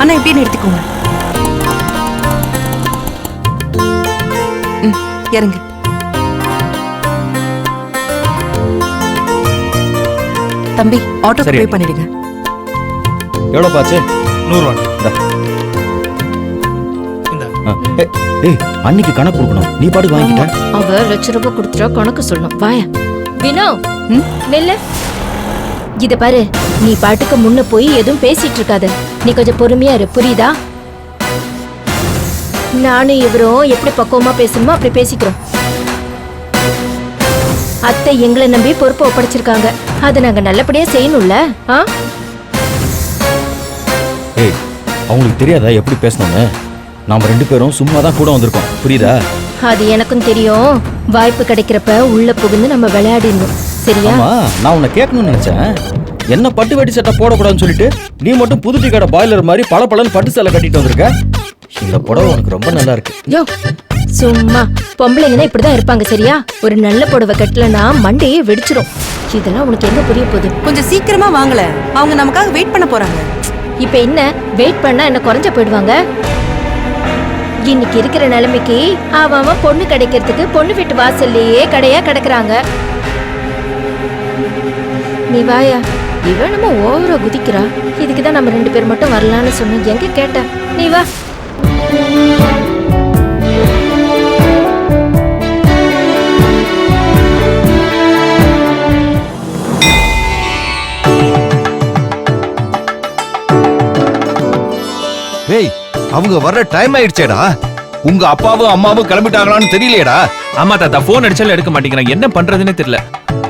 ஆனா இப்படியே நிறுத்திக்கோங்க. இறங்கு. தம்பி ஆட்டோ பே பண்ணிடுங்க. எவ்வளவு பாச்சு? 100 ரூபாய். ஏய் அன்னைக்கு கணக்கு கொடுக்கணும், நீ பாட்டுக்கு வாங்கிட்ட. அவ ₹1,00,000 கொடுத்துட்டா கணக்கு சொல்லணும். வாயா வினோ, நெல்ல. இத பாரு, நீ பாட்டுக்கு முன்ன போய் எதுவும் பேசிட்டு இருக்காத. நீ கொஞ்சம் பொறுமையா இரு, புரியுதா? நானும் இவரும் எப்படி பக்குவமா பேசணுமோ அப்படி பேசிக்கிறோம். அத்தை எங்களை நம்பி பொறுப்பை ஒப்படைச்சிருக்காங்க, அதை நாங்க நல்லபடியா செய்யணும்ல. ஏய் அவங்களுக்கு தெரியாதா எப்படி பேசணும்னு? நாம 2 பேரும் சும்மா தான் கூட வந்திருக்கோம், புரியுதா? அது எனக்கும் தெரியும். வாய்ப்பு கிடைக்கிறப்ப உள்ள புகுந்து நம்ம விளையாடிடணும், சரியா? நான் உன்னை கேட்கணும்னு நினைச்சேன். என்ன பட்டு வெட்டி சட்டை போடக்கூடாதுன்னு சொல்லிட்டு நீ மட்டும் புது டீ கடை பாய்லர் மாதிரி பல பட்டு சேலை கட்டிட்டு வந்திருக்க. இந்த புடவை உனக்கு ரொம்ப நல்லா இருக்கு. யோ சும்மா, பொம்பளைங்கன்னா இப்படிதான் இருப்பாங்க, சரியா? ஒரு நல்ல புடவை கட்டலனா மண்டையே வெடிச்சிரும். இதெல்லாம் உனக்கு என்ன புரிய போகுது? கொஞ்சம் சீக்கிரமா வாங்கல, அவங்க நமக்காக வெயிட் பண்ண போறாங்க. இப்ப என்ன வெயிட் பண்ணா என்ன குறைஞ்ச போயிடுவாங்க? இன்னைக்கு இருக்கிற நிலைமைக்கு அவன் பொண்ணு கிடைக்கிறதுக்கு பொண்ணு வீட்டு வாசல்லையே கடையா கிடக்குறாங்க. நீ வாயா, இவன் நம்ம ஓவரா குதிக்கிறா. இதுக்குதான் நம்ம 2 பேர் மட்டும் வரலான்னு சொன்னோம். எங்க கேட்ட? நீ வா. ஏய் அவங்க வர்ற டைம் ஆயிடுச்சேடா. உங்க அப்பாவும் அம்மாவும் கிளம்பிட்டாங்களான்னு தெரியலையேடா. ஆமா தாத்தா, போன் அடிச்சாலும் எடுக்க மாட்டேங்கிறாங்க. என்ன பண்றதுன்னே தெரியல.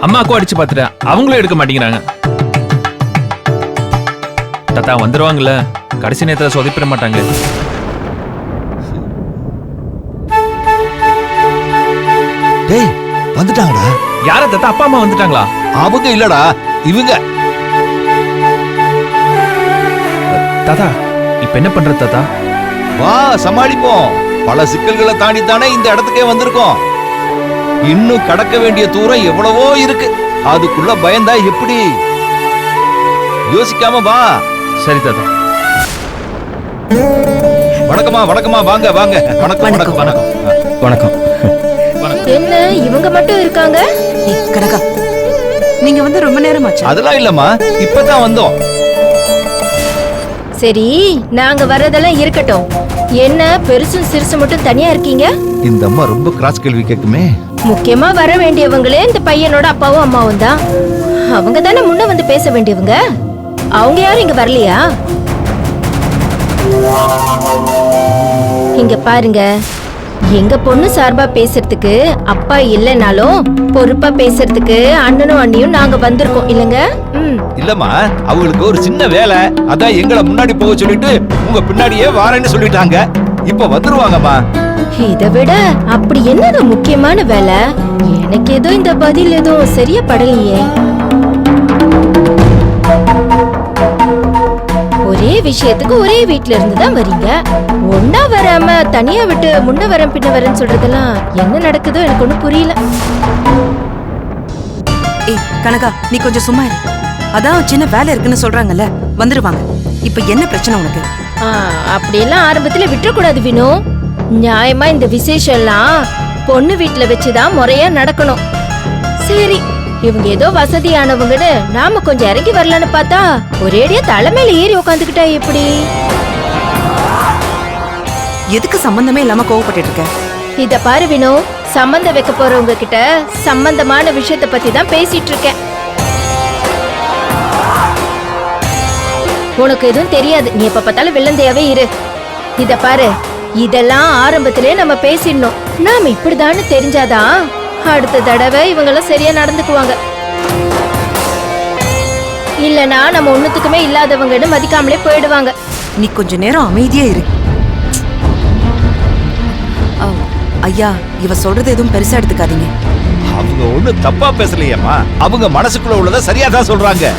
அம்மாக்கும் அடிச்சு பார்த்துட்டேன், அவங்களும் எடுக்க மாட்டேங்கிறாங்க. தாத்தா வந்துருவாங்கல்ல, கடைசி நேரத்துல சொதப்பிட மாட்டாங்க. டேய் வந்துட்டாங்கடா. யார தாத்தா? அப்பா அம்மா வந்துட்டாங்களா? அவங்க இல்லடா, இவங்க. தாத்தா இப்ப என்ன பண்றது தாத்தா? வா சமாளிப்போம். பல சிக்கல்களை தாண்டி தானே இந்த இடத்துக்கே வந்திருக்கோம். இன்னும் கடக்க வேண்டிய தூரம் எவ்வளவோ இருக்கு. அதுக்குள்ள பயந்தா எப்படி? யோசிக்காம வா. சரி தாத்தா. வணக்கமா வணக்கமா, வாங்க வாங்க. வணக்கம் வணக்கம் வணக்கம் வணக்கம். என்ன இவங்க மட்டும் இருக்காங்க? கனகா, நீங்க வந்து ரொம்ப நேரம் ஆச்சு. அதெல்லாம் இல்லம்மா, இப்பதான் வந்தோம். சரி, நாங்க வர்றதெல்லாம் இருக்கட்டும். என்ன பெருசும் சிறுசு மட்டும் தனியா இருக்கீங்க? இந்த அம்மா ரொம்ப கிராஸ் கேள்வி கேட்குமே. முக்கியமா வர வேண்டியவங்களே இந்த பையனோட அப்பாவும் அம்மாவும் தான். அவங்க தானே முன்ன வந்து பேச வேண்டியவங்க. அவங்க யாரும் இங்க வரலையா? இங்க பாருங்க, எங்க பொண்ணு சார்பா பேசுறதுக்கு அப்பா இல்லைனாலும் பொறுப்பா பேசுறதுக்கு அண்ணனும் அண்ணியும் நாங்க வந்திருக்கோம் இல்லங்க? இல்லம்மா, அவங்களுக்கு ஒரு சின்ன வேலை, அதான் எங்களை முன்னாடி போக சொல்லிட்டு உங்க பின்னாடியே வாரேன்னு சொல்லிட்டாங்க. இப்ப வந்துருவாங்கம்மா. இதை விட அப்படி என்னங்க முக்கியமான வேலை? எனக்கு ஏதோ இந்த பதில் ஏதோ சரியா படலையே. ஒரே விஷயத்துக்கு ஒரே வீட்ல இருந்து தான் வரீங்க. ஒன்னா வராம தனியா விட்டு முன்ன வரேன் பின்ன வரேன்னு சொல்றதெல்லாம் என்ன நடக்குதோ எனக்கு ஒண்ணும் புரியல. ஏய் கனகா, நீ கொஞ்சம் சும்மா இரு. அதான் சின்ன வேலை இருக்குன்னு சொல்றாங்கல்ல, வந்துருவாங்க. இப்ப என்ன பிரச்சனை உனக்கு? அப்படியெல்லாம் ஆரம்பத்துல விட்டுறக்கூடாது வினோ. நியாயமா இந்த விசேஷம் எல்லாம் பொண்ணு வீட்டுல வச்சுதான் முறையா நடக்கணும். சரி, இவங்க ஏதோ வசதியானவங்கன்னு நாம கொஞ்சம் இறங்கி வரலான்னு பார்த்தா ஒரேடியா தலைமையில ஏறி உட்காந்துக்கிட்டா எப்படி? எதுக்கு சம்பந்தமே இல்லாம கோவப்பட்டு இருக்க? இத பாரு வினோ, சம்பந்தம் வைக்க போறவங்க கிட்ட சம்பந்தமான விஷயத்த பத்தி தான் பேசிட்டு இருக்கேன். உனக்கு எதுவும் தெரியாது, நீ எப்ப பார்த்தாலும் வில்லந்தையாவே இரு. இத பாரு, இதெல்லாம் ஆரம்பத்திலே நம்ம பேசிடணும். நாம இப்படிதான்னு தெரிஞ்சாதான் அடுத்த தடவை இவங்களும் சரியா நடந்துக்குவாங்க. இல்லனா நம்ம ஒண்ணுத்துக்குமே இல்லாதவங்கன்னு மதிக்காமலே போயிடுவாங்க. நீ கொஞ்ச நேரம் அமைதியா இரு. ஐயா, இவ சொல்றது எதுவும் பெருசா எடுத்துக்காதீங்க. அவங்க ஒண்ணு தப்பா பேசலையம்மா. அவங்க மனசுக்குள்ள உள்ளத சரியா தான் சொல்றாங்க.